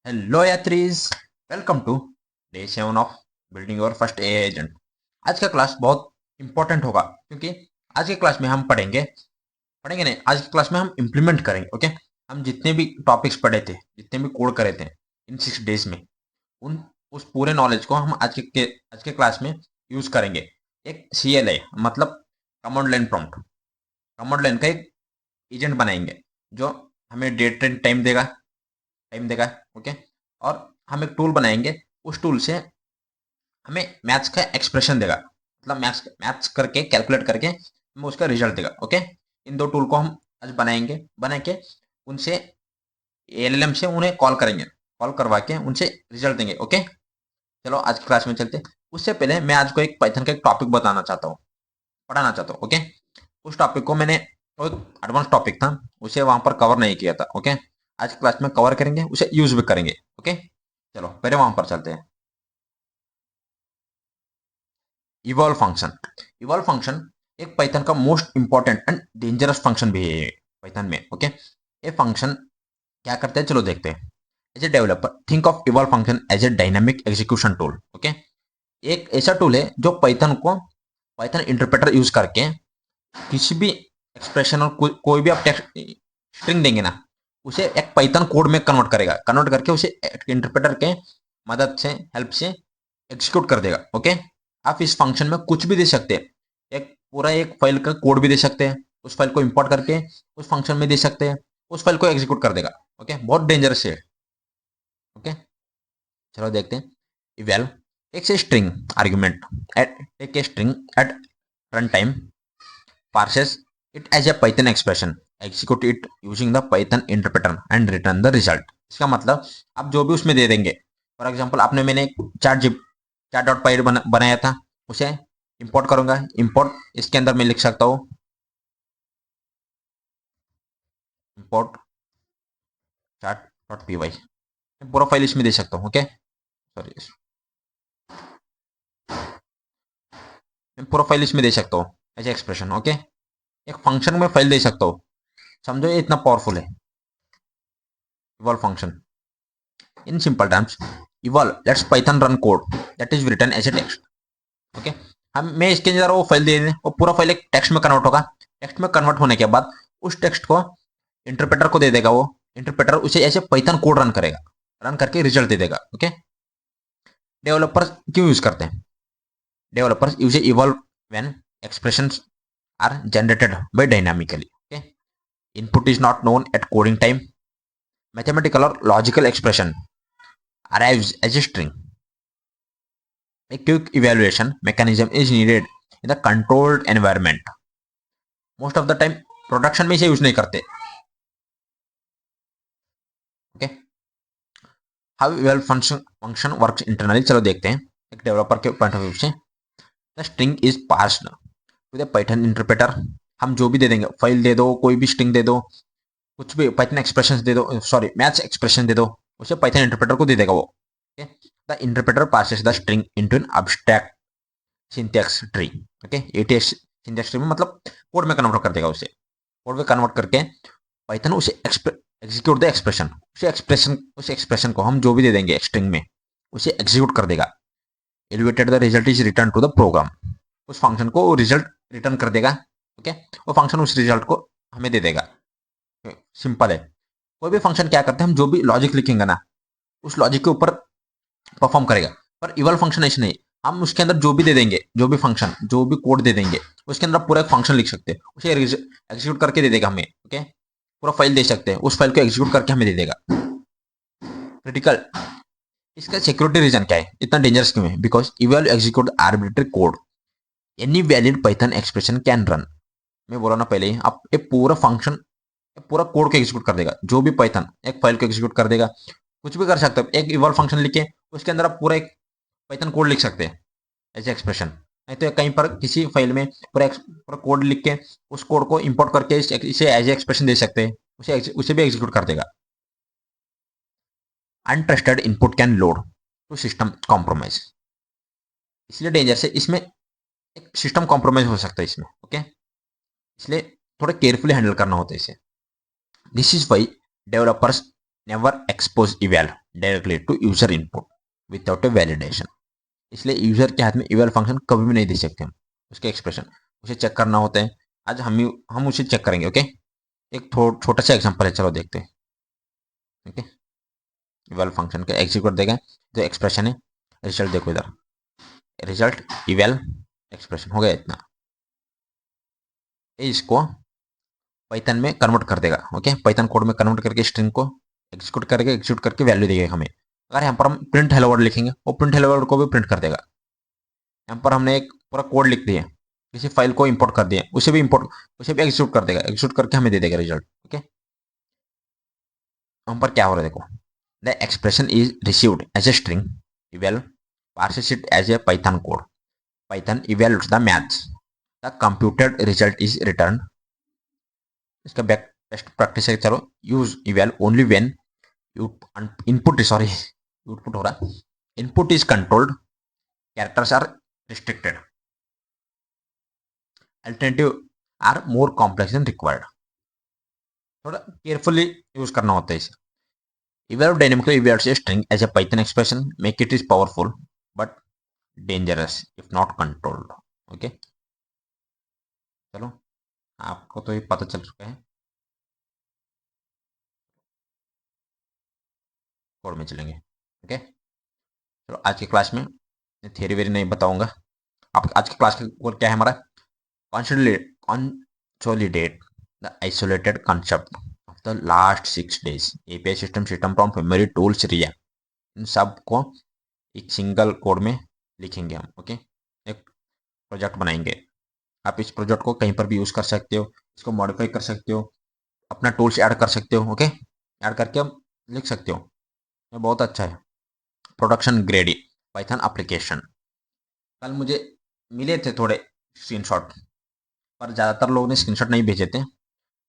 Hello यात्रीज, welcome to day 7 of building your first AI agent. आज का class बहुत इंपॉर्टेंट होगा क्योंकि आज के क्लास में हम पढ़ेंगे पढ़ेंगे नहीं, आज की क्लास में हम इम्प्लीमेंट करेंगे। ओके, हम जितने भी टॉपिक्स पढ़े थे, जितने भी कोड करे थे इन 6 डेज में, उन उस पूरे नॉलेज को हम आज के क्लास में यूज करेंगे। एक CLI मतलब command line prompt, command line का एक एजेंट बनाएंगे जो हमें डेट एंड टाइम देगा। ओके, और हम एक टूल बनाएंगे, उस टूल से हमें मैथ्स का एक्सप्रेशन देगा, मतलब मैथ्स मैथ्स करके कैलकुलेट करके हमें उसका रिजल्ट देगा। ओके, इन दो टूल को हम आज बना के उनसे LLM से उन्हें कॉल करेंगे, कॉल करवा के उनसे रिजल्ट देंगे। ओके, चलो आज की क्लास में चलते हैं। उससे पहले मैं आज को एक पाइथन का एक टॉपिक बताना चाहता हूँ, पढ़ाना चाहता हूँ। ओके, उस टॉपिक को मैंने, वो एडवांस टॉपिक था, उसे वहां पर कवर नहीं किया था। ओके, आज क्लास में कवर करेंगे, उसे यूज भी करेंगे। ओके, चलो पहले वहां पर चलते हैं। इवॉल्व फंक्शन, इवॉल्व फंक्शन एक पाइथन का most important and dangerous function भी है पाइथन में। ओके, ये फंक्शन क्या करते हैं, चलो देखते हैं। As a developer think of eval function as a dynamic execution tool. Okay, एक ऐसा टूल है जो पाइथन इंटरप्रेटर यूज करके किसी भी एक्सप्रेशन और कोई भी आप टेक्स्ट स्ट्रिंग देंगे ना, उसे एक पाइथन कोड में कन्वर्ट करेगा, कन्वर्ट करके उसे इंटरप्रेटर के मदद से, हेल्प से एग्जीक्यूट कर देगा। ओके, आप इस फंक्शन में कुछ भी दे सकते हैं, एक फाइल का कोड भी दे सकते हैं, उस फाइल को इंपोर्ट करके उस फंक्शन में दे सकते हैं, उस फाइल को एग्जीक्यूट कर देगा। ओके, बहुत डेंजरस है। ओके, चलो देखते हैं। इवेल एक से string argument at take a string at run time, parses it as a Python expression, execute it using the Python interpreter and return the result। इसका मतलब आप जो भी उसमें दे देंगे, फॉर एग्जांपल आपने मैंने एक चार्ट डॉट पाई बनाया था, उसे इंपोर्ट करूंगा। इंपोर्ट इसके अंदर मैं लिख सकता हूँ import chart dot P Y, पूरा फाइल इसमें दे सकता हूँ। ओके, सॉरी, मैं पूरा फाइल इसमें दे सकता हूँ एज एक्सप्रेशन। ओके, एक फंक्शन में फाइल दे सकता हूँ, समझो ये इतना पावरफुल है evolve function. In simple terms, evolve lets Python run code that is written as a text। Okay, हम मैं इसके अंदर वो फाइल दे दें, वो पूरा फाइल एक टेक्स्ट में कन्वर्ट होगा। टेक्स्ट में कन्वर्ट होने के बाद उस टेक्स्ट को इंटरप्रेटर को दे देगा, वो इंटरप्रेटर उसे ऐसे पाइथन कोड रन करेगा, रन करके रिजल्ट दे देगा। ओके, डेवलपर्स क्यों यूज करते हैं? Developers use evolve when expressions are generated by dynamically। okay, input is not known at coding time, mathematical or logical expression arrives as a string, a quick evaluation mechanism is needed in the controlled environment। Most of the time production में इसे use नहीं करते। Okay, how well function works internally, चलो देखते हैं एक developer के point of view से। The string is passed to the Python interpreter. हम जो भी दे देंगे, फाइल दे दो, कोई भी स्ट्रिंग दे दो, कुछ भी पाइथन एक्सप्रेशन दे दो, सॉरी मैथ्स एक्सप्रेशन दे दो, उसे पाइथन इंटरप्रेटर को दे देगा वो। The interpreter passes the string into an abstract syntax tree. Okay, ATS syntax tree में मतलब कोड में कन्वर्ट कर देगा उसे, कोड में कन्वर्ट करके पाइथन उसे एग्जीक्यूट द एक्सप्रेशन, उस एक्सप्रेशन को हम जो भी दे देंगे स्ट्रिंग में, उसे एग्जीक्यूट कर देगा। Elevated the result is return to the program, उस फंक्शन को वो रिजल्ट रिटर्न कर देगा। ओके, वो फंक्शन उस रिजल्ट को हमें दे देगा। सिंपल है। कोई भी फंक्शन क्या करते हैं, हम जो भी लॉजिक लिखेंगे ना, उस लॉजिक के ऊपर परफॉर्म करेगा। पर इवल फंक्शन ऐसे नहीं, हम उसके अंदर जो भी दे देंगे, जो भी फंक्शन, जो भी कोड दे देंगे, उसके अंदर पूरा एक फंक्शन लिख सकते हैं, उसे एग्जीक्यूट करके दे देगा हमें। ओके, पूरा फाइल दे सकते हैं, उस फाइल को एग्जीक्यूट करके हमें दे देगा। क्रिटिकल, इसका सिक्योरिटी रीजन क्या है, इतना डेंजरस क्यों है? Because evil execute arbitrary code, any valid Python expression can run. मैं बोला ना पहले ही, आप ये पूरा फंक्शन, पूरा कोड को एग्जीक्यूट कर देगा, जो भी पाइथन एक फाइल को एग्जीक्यूट कर देगा। कुछ भी कर सकते हो, एक इवॉल्व फंक्शन लिखे, उसके अंदर आप पूरा एक पाइथन कोड लिख सकते हैं एज एक्सप्रेशन। नहीं तो कहीं पर किसी फाइल में पूरा कोड लिख के उस कोड को इंपोर्ट करके इसे एज एक्सप्रेशन दे सकते हैं, उसे भी एग्जीक्यूट कर देगा। Untrusted input can load to system compromise, इसलिए डेंजर से, इसमें एक सिस्टम कॉम्प्रोमाइज हो सकता है इसमें। ओके, इसलिए थोड़ा केयरफुली हैंडल करना होता है इसे। This is why developers never expose eval directly to user input without a validation. इसलिए यूजर के हाथ में इवल फंक्शन कभी भी नहीं दे सकते हम, उसके एक्सप्रेशन उसे चेक करना होता है। आज हम उसे चेक करेंगे। ओके, एक छोटा सा एग्जांपल है, चलो देखते हैं। ओके, इवल फंक्शन का एग्जीक्यूट देगा, जो एक्सप्रेशन है, रिजल्ट देखो इधर, रिजल्ट इवल एक्सप्रेशन हो गया इतना। इसको पाइथन में कन्वर्ट कर देगा। ओके, पाइथन कोड में कन्वर्ट करके स्ट्रिंग को एग्जीक्यूट करके वैल्यू देगा हमें। अगर यहाँ पर हम प्रिंट हेलो वर्ड लिखेंगे, वो प्रिंट हेलो वर्ड को भी प्रिंट कर देगा। यहाँ पर हमने एक पूरा कोड लिख दिया, किसी फाइल को इंपोर्ट कर दिया, उसे भी एग्जीक्यूट कर देगा, एग्जीक्यूट करके हमें दे देगा रिजल्ट। ओके, यहाँ पर क्या हो रहा है देखो, the expression is received as a string, eval parses it as a python code, python evaluates the maths, the computed result is returned। इसका बेस्ट प्रैक्टिस है, चलो, use eval only when input sorry output हो रहा, input is controlled, characters are restricted, alternative are more complex and required. थोड़ा carefully use करना होता है इसे। Eval dynamically evaluates a string as a python expression, make it is powerful but dangerous if not controlled। Okay, चलो, आपको तो ये पता चल चुका है। कोड में चलेंगे। ओके, चलो, आज की क्लास में थियरी वेरी नहीं बताऊंगा। आप आज की क्लास का गोल क्या है हमारा, consolidate the isolated concept of the last 6 days, API system, system prompt, memory, tools, रिया, इन सब को एक सिंगल कोड में लिखेंगे हम। ओके, एक प्रोजेक्ट बनाएंगे। आप इस प्रोजेक्ट को कहीं पर भी यूज कर सकते हो, इसको मॉडिफाई कर सकते हो, अपना टूल्स ऐड कर सकते हो। ओके, ऐड करके हम लिख सकते हो, ये बहुत अच्छा है। प्रोडक्शन ग्रेडी पाइथन एप्लीकेशन, कल मुझे मिले थे थोड़े स्क्रीनशॉट, पर ज़्यादातर लोगों ने स्क्रीनशॉट नहीं भेजे थे।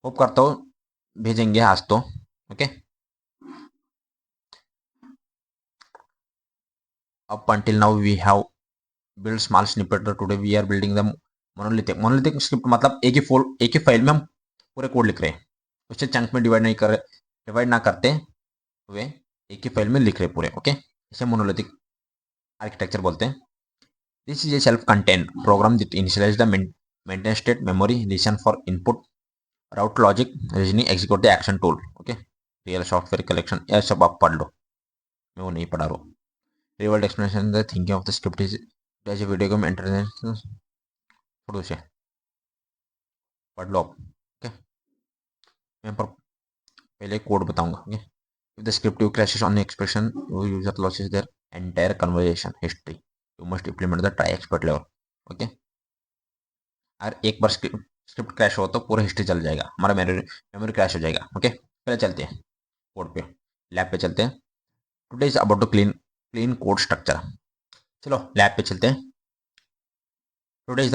होप करता हूँ भेजेंगे आज तो। Okay, up until now we have built small snippet, today we are building the monolithic script, मतलब एक ही फाइल में हम पूरे कोड लिख रहे हैं, उसे चंक में डिवाइड ना करते हुए एक ही फाइल में लिख रहे पूरे। ओके, इसे मोनोलिथिक आर्किटेक्चर बोलते हैं। This is a self content program that initialise the maintain state, memory, listen for input, route logic, reasoning, execute the action tool. Okay, real software collection, यह सब आप पढ़ लो, मैं वो नहीं पढ़ा रहा हूँ। Real world explanation, the thinking of the script is as a video game internet, थोड़ा से पढ़ लो आप। ओके, मैं पर पहले कोड बताऊंगा। Okay, if the script you crashes on the expression, your user loses their entire conversation history, you must implement the try expert level। Okay, और एक बार स्क्रिप्ट क्रैश हो तो पूरा हिस्ट्री चल जाएगा, हमारा मेमोरी क्रैश हो जाएगा। ओके, पहले चलते हैं कोड पे, लैब पे चलते हैं। Today is about to clean code structure. चलो लैब पे चलते हैं। Today is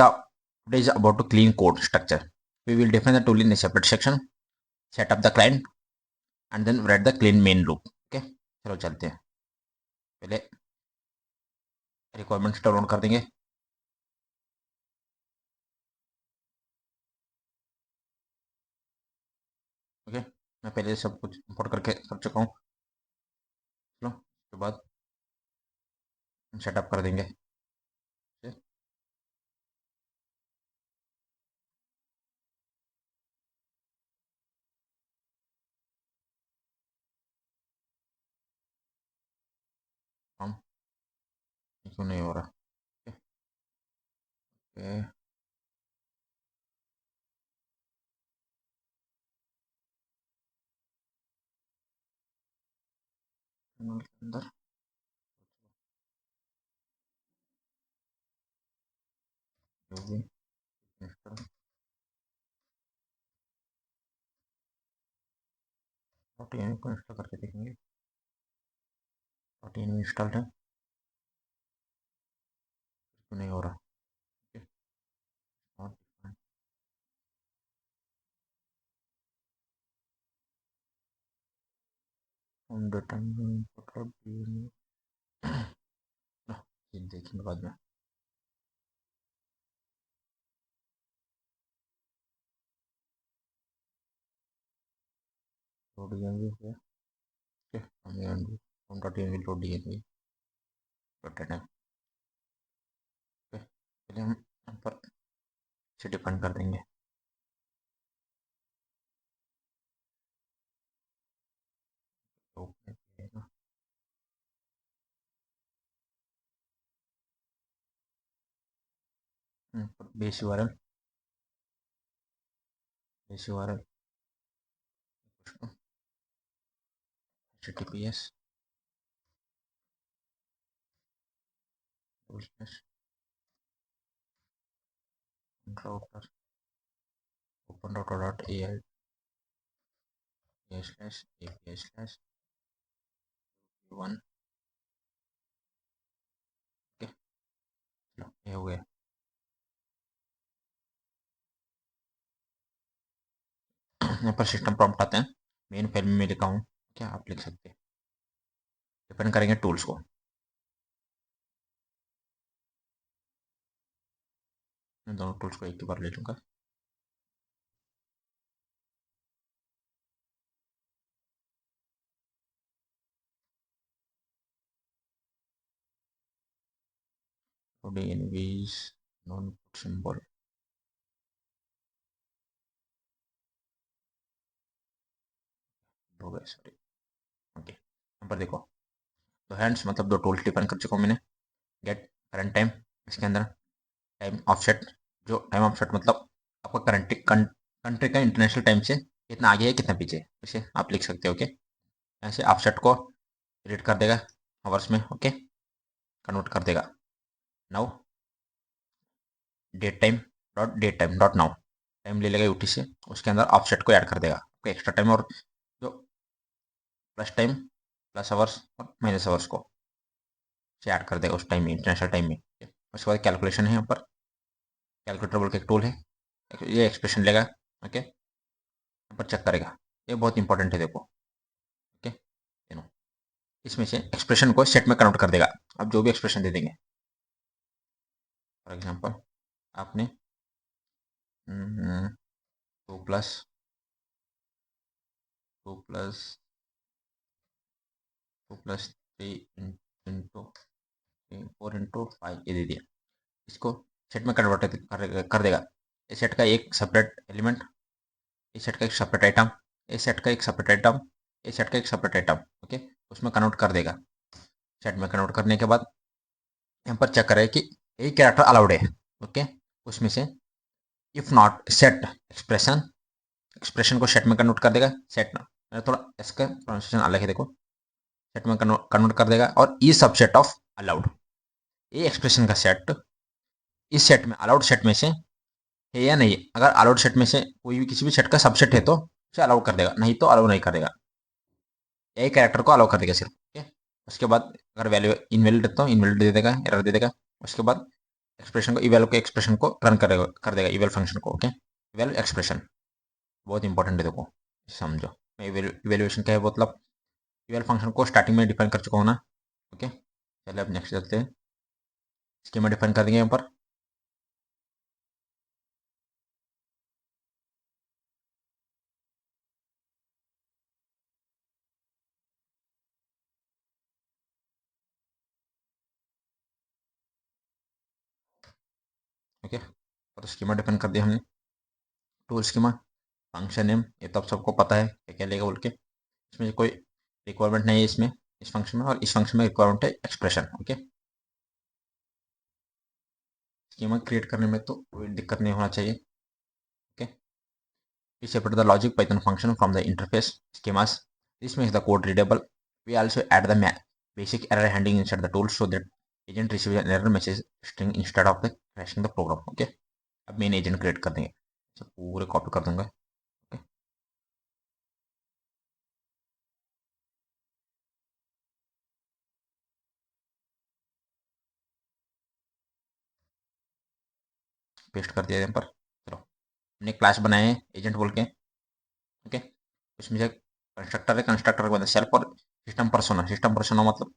about to clean code structure, we will define the tool in a separate section, set up the client and then write the clean main loop। Okay, चलो चलते हैं, पहले requirements download कर देंगे। Okay, मैं पहले सब कुछ इंपोर्ट करके कर चुका हूँ। चलो, उसके बाद हम सेटअप कर देंगे। हम क्यों नहीं हो रहा। ओके, अंदर जो भी इंस्टॉल, 14 को इंस्टॉल करके देखेंगे। 14 में इंस्टॉल है, क्यों नहीं हो रहा। ओके, और हम डेटा देखेंगे बाद में। लोड भी हो गया। Okay, dot DNV dot N पहले हम यहाँ पर से डिफाइन कर देंगे तो base URL https router open router.ai slash api slash 1 okay चलो ये हो गया यहाँ पर सिस्टम प्रॉम्प्ट आते हैं मेन फाइल में मैं लिखा हूँ क्या आप लिख सकते हैं डिपेंड करेंगे टूल्स को मैं दोनों टूल्स को एक ही बार ले लूँगा DNVs नॉन सिंबल हो गया सॉरी ओके यहाँ पर देखो दो हैंड्स मतलब दो टूल्स डिफाइन कर चुका हूँ मैंने गेट करंट टाइम इसके अंदर टाइम ऑफसेट जो टाइम ऑफसेट मतलब आपका कंट्री का इंटरनेशनल टाइम से कितना आगे है कितना पीछे है इसे आप लिख सकते हो ओके ऐसे ऑफसेट को रीड कर देगा आवर्स में ओके कन्वर्ट कर देगा now date time dot now time ले लेगा यूटी से उसके अंदर ऑफसेट को ऐड कर देगा ओके एक्स्ट्रा टाइम और जो प्लस टाइम प्लस आवर्स और माइनस आवर्स को से ऐड कर देगा उस टाइम में इंटरनेशनल टाइम में उसके बाद कैलकुलेशन है यहाँ पर कैलकुलेटर बोल के एक टूल है ये एक्सप्रेशन लेगा ओके यहाँ पर चेक करेगा ये बहुत इंपॉर्टेंट है देखो ओके इसमें से एक्सप्रेशन को सेट में कन्वर्ट कर देगा आप जो भी एक्सप्रेशन दे देंगे फॉर एग्जांपल आपने 2 प्लस 3 इंटू 4 इंटू 5 ये दे दिया इसको सेट में कन्वर्ट कर देगा इस सेट का एक सेपरेट एलिमेंट इस सेट का एक सेपरेट आइटम इस सेट का एक सेपरेट आइटम इस सेट का एक सेपरेट आइटम ओके उसमें कन्वर्ट कर देगा सेट में कन्वर्ट करने के बाद यहाँ पर चेक करें कि एक कैरेक्टर अलाउड है ओके उसमें से इफ नॉट सेट एक्सप्रेशन को सेट में कन्वर्ट कर देगा सेट थोड़ा इसका प्रोनाउंसिएशन अलग है देखो सेट में कन्वर्ट कर देगा और ई सबसेट ऑफ अलाउड ये एक्सप्रेशन का सेट इस सेट में अलाउड सेट में से है या नहीं अगर अलाउड सेट में से कोई भी किसी भी सेट का सबसेट है तो उसे अलाउ कर देगा नहीं तो अलाउ नहीं करेगा एक कैरेक्टर को अलाउ कर देगा सिर्फ ओके उसके बाद अगर वैल्यू इनवैलिड देता हूँ इनवैलिड दे देगा एरर दे देगा उसके बाद एक्सप्रेशन को रन करेगा कर देगा इवेल फंक्शन को ओके इवेल एक्सप्रेशन बहुत इंपॉर्टेंट है देखो समझो मैं इवेल्युएशन क्या है मतलब इवेल फंक्शन को स्टार्टिंग में डिफाइन कर चुका हूँ ना ओके चलिए अब नेक्स्ट चलते हैं स्कीमा डिफाइन कर देंगे यहाँ पर ओके और स्कीमा डिफाइन कर दिया हमने टूल स्कीमा फंक्शन नेम ये तो आप सबको पता है क्या क्या लेगा बोल के इसमें कोई रिक्वायरमेंट नहीं है इसमें इस फंक्शन में और इस फंक्शन में रिक्वायरमेंट है एक्सप्रेशन ओके स्कीमा क्रिएट करने में तो कोई दिक्कत नहीं होना चाहिए okay we separate the logic python function from the interface schemas this makes the code readable we also add the basic error handling inside the tool so that agent receives an error message string instead of the crashing the program okay अब main agent create कर देंगे पूरे copy कर दूंगा okay paste कर दिया यहाँ पर चलो हमने क्लास बनाए हैं एजेंट बोल के ओके उसमें से कंस्ट्रक्टर है कंस्ट्रक्टर के बाद सेल्फ और सिस्टम पर्सोना मतलब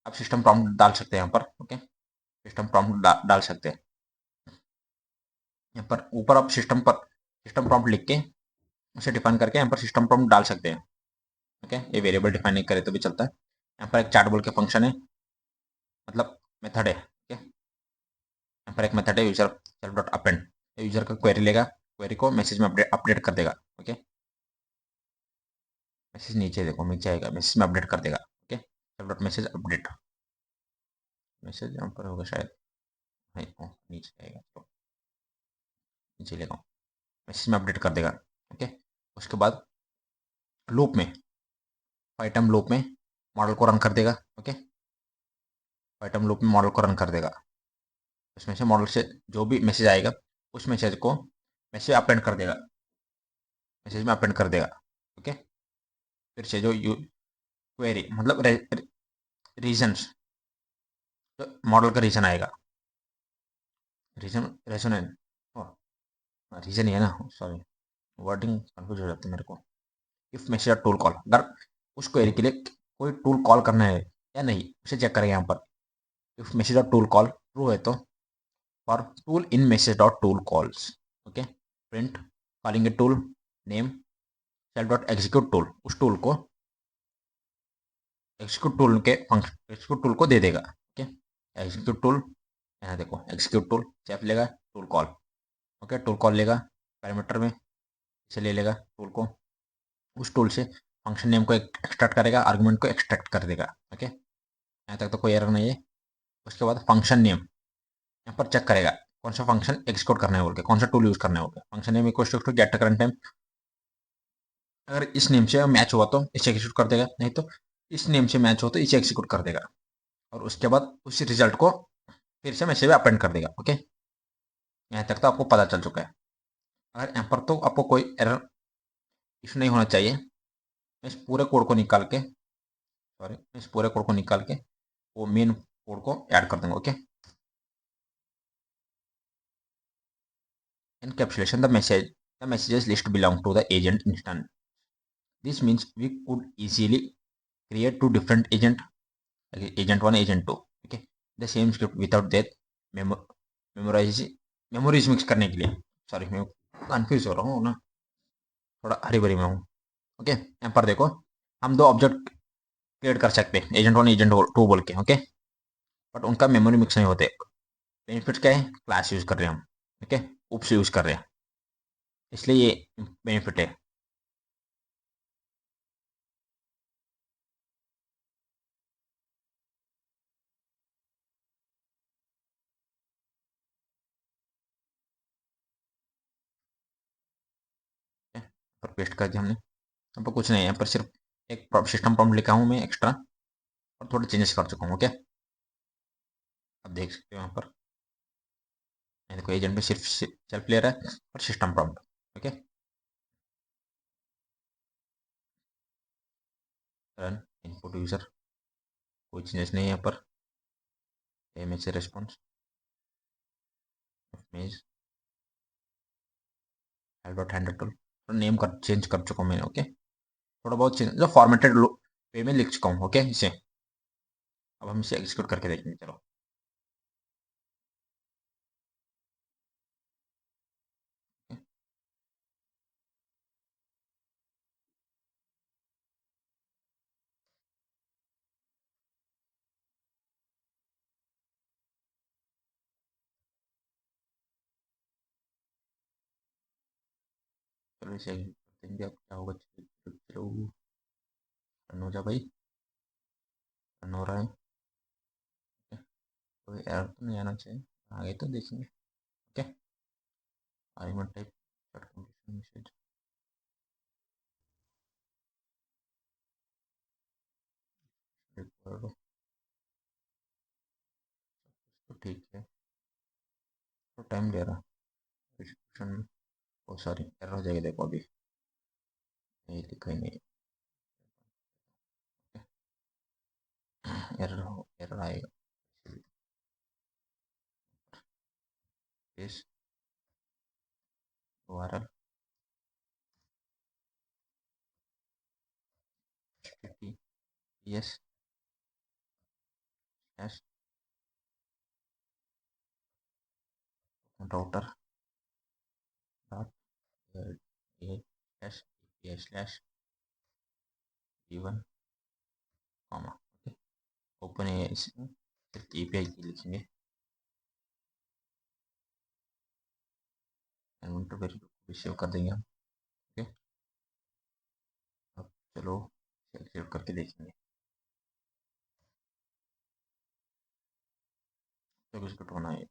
आप सिस्टम प्रॉम्प्ट डाल सकते हैं यहाँ पर ओके सिस्टम प्रॉम्प्ट डाल सकते हैं यहाँ पर ऊपर आप सिस्टम प्रॉम्प्ट लिख के उसे डिफाइन करके यहाँ पर सिस्टम प्रॉम्प्ट डाल सकते हैं ओके ये वेरिएबल डिफाइन नहीं करे तो भी चलता है यहाँ पर एक चैट बोल के फंक्शन है, मतलब मेथड है, ठीक है। यहाँ पर एक मेथड है user self dot append, user का क्वेरी लेगा, क्वेरी को मैसेज में अपडेट कर देगा, ओके। मैसेज नीचे देखो, नीचे आएगा, मैसेज में अपडेट कर देगा, okay. Self dot message update, message यहाँ पर होगा शायद, नहीं नीचे आएगा, तो नीचे लेगा, मैसेज में अपडेट कर देगा, ओके। उसके बाद लूप में, पाइथन लूप में मॉडल को रन कर देगा, ओके। पाइथन लूप में मॉडल को रन कर देगा, उसमें से मॉडल से जो भी मैसेज आएगा उस मैसेज को मैसेज अपेंड कर देगा, मैसेज में अपेंड कर देगा, ओके। फिर से जो क्वेरी मतलब रीजन्स, तो मॉडल का रीजन आएगा, रीजन रीजन है, रीजन ही है ना, सॉरी वर्डिंग कंफ्यूज हो जाती है मेरे को। इफ मैसेज टूल कॉल, अगर उस क्वेरी के लिए कोई टूल कॉल करना है या नहीं उसे चेक करेंगे यहाँ पर। If message dot tool call true है तो for tool in message dot tool calls, okay, print calling a tool name self dot execute tool, उस टूल को एग्जीक्यूट टूल के फंक्शन एग्जीक्यूट टूल को दे देगा, ओके। एग्जीक्यूट टूल, यहाँ देखो execute tool safe लेगा tool call, okay. Tool call लेगा parameter में, इसे ले लेगा टूल को, उस टूल से फंक्शन नेम को एक्सट्रैक्ट करेगा, आर्गुमेंट को एक्सट्रैक्ट कर देगा, ओके। यहाँ तक तो कोई एरर नहीं है। उसके बाद फंक्शन नेम यहाँ पर चेक करेगा कौन सा फंक्शन एग्जीक्यूट करना है बोल के, कौन सा टूल यूज करना है बोल के। Function name equal to get current time, अगर इस नेम से मैच हुआ तो इसे एग्जीक्यूट कर देगा, नहीं तो इस नेम से मैच हो तो इसे एग्जीक्यूट कर देगा, और उसके बाद उसी रिजल्ट को फिर से मैसेज में अपेंड कर देगा, ओके। यहाँ तक तो आपको पता चल चुका है। अगर यहाँ पर तो आपको कोई एरर इशू नहीं होना चाहिए। मैं इस पूरे कोड को निकाल के, सॉरी, इस पूरे कोड को निकाल के वो मेन कोड को ऐड कर दूंगा, okay. Encapsulation the messages list belong to the agent instance. This means we could easily create two different agent 1, agent 2, okay, the same script without that memorize memories mix करने के लिए, sorry मैं confuse हो रहा हूँ ना, थोड़ा हरी भरी में हूँ, ओके। यहाँ पर देखो हम दो ऑब्जेक्ट क्रिएट कर सकते हैं, एजेंट 1 एजेंट 2 बोल के, ओके। बट उनका मेमोरी मिक्स नहीं होते। बेनिफिट क्या है, क्लास यूज कर रहे हैं हम, ओके, उप्स यूज कर रहे हैं, इसलिए ये बेनिफिट है। पर पेस्ट कर दिया हमने, यहाँ पर कुछ नहीं है, यहाँ पर सिर्फ एक सिस्टम प्रॉम्प्ट लिखा हूँ मैं एक्स्ट्रा, और थोड़े चेंजेस कर चुका हूँ, ओके। अब देख सकते हो यहाँ पर, ये देखो एजेंट में सिर्फ सेल्फ ले रहा है और system prompt, okay. Run input user, कोई चेंजेस नहीं है यहाँ पर। इमेज से response, image dot handle tool, name कर चेंज कर चुका हूँ मैंने, ओके। थोड़ा बहुत चेंज जो फॉर्मेटेड वे में लिख चुका हूँ, ओके इसे। अब हम इसे एग्जीक्यूट करके देखेंगे, चलो। चलो इसे execute कर देंगे, अब क्या होगा, चलो चलो, रन हो जा भाई, रन हो रहा है, कोई एरर तो नहीं आना चाहिए, आगे तो देखेंगे, okay. Argument type condition message, तो ठीक है, तो टाइम ले रहा डिस्क्रिप्शन में, ओ सॉरी एरर हो जाएगा, देखो अभी नहीं लिखा ही नहीं, एरर हो एरर आएगा, इस URL https slash router dot slash API slash v1 comma, okay. Open AI से सिर्फ एपीआई की लिखेंगे, सेव कर देंगे हम। ओके, अब चलो सेव करके देखेंगे तो कुछ होना है।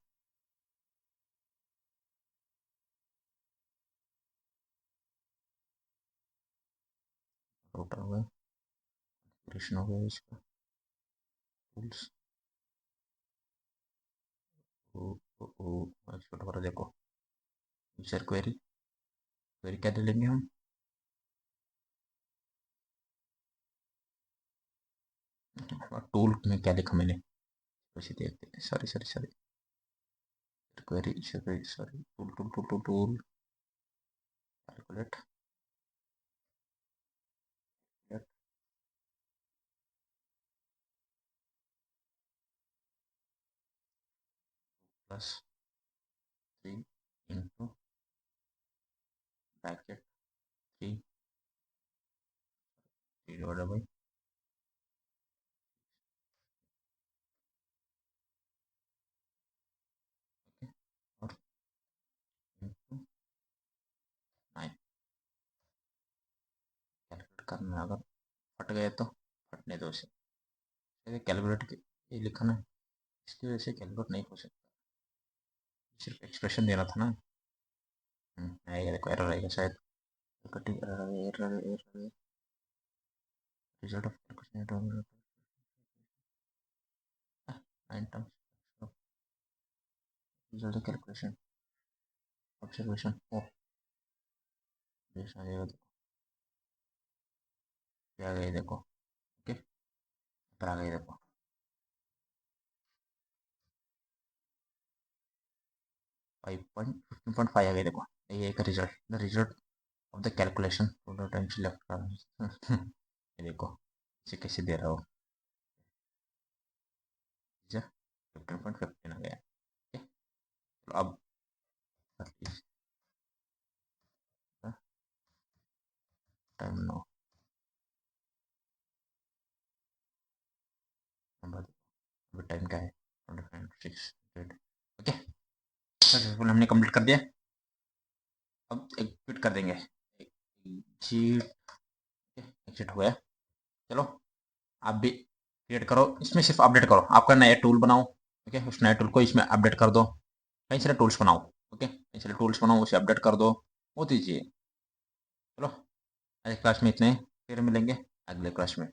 रूटर हुआ, क्रिएशन हो गया इसका, टूल्स, एक्सपोर्ट करो, देखो यूजर क्वेरी, क्वेरी क्या दे लेंगे हम, टूल में क्या लिखा मैंने, वैसे देखते हैं, sorry sorry sorry, query sorry, tool tool tool tool tool, calculate plus 3 into bracket 3 divided by, और इंटू 9। कैलकुलेट करना है, अगर फट गए तो फटने दो इसे, कैलकुलेट ये लिखा ना, इसकी वजह से कैलकुलेट नहीं हो सकता, सिर्फ एक्सप्रेशन देना था ना। आएगा, देखो एरर आएगा शायद, cutting error error, result of calculation 9 terms, result of calculation observation, ओ देश आ जाएगा, देखो क्या आ गया, देखो ओके, पर आ गई देखो, 5.15.5 आ गई, देखो ये एक result, the result of the calculation potential left, ये देखो इसे कैसे दे रहा हो, 15.15 आ गया। ओके, तो अब टाइम नो, अभी टाइम क्या है, 25 ओके, सक्सेसफुल हमने कंप्लीट कर दिया। अब एग्जिट कर देंगे, एग्जिट, एग्जिट हो गया। चलो आप भी क्रिएट करो, इसमें सिर्फ अपडेट करो, आपका नया टूल बनाओ, ओके, उस नए टूल को इसमें अपडेट कर दो, कई सारे टूल्स बनाओ, ओके, कई सारे टूल्स बनाओ, उसे अपडेट कर दो, बहुत ईजी है। चलो आज क्लास में इतने, फिर मिलेंगे अगले क्लास में।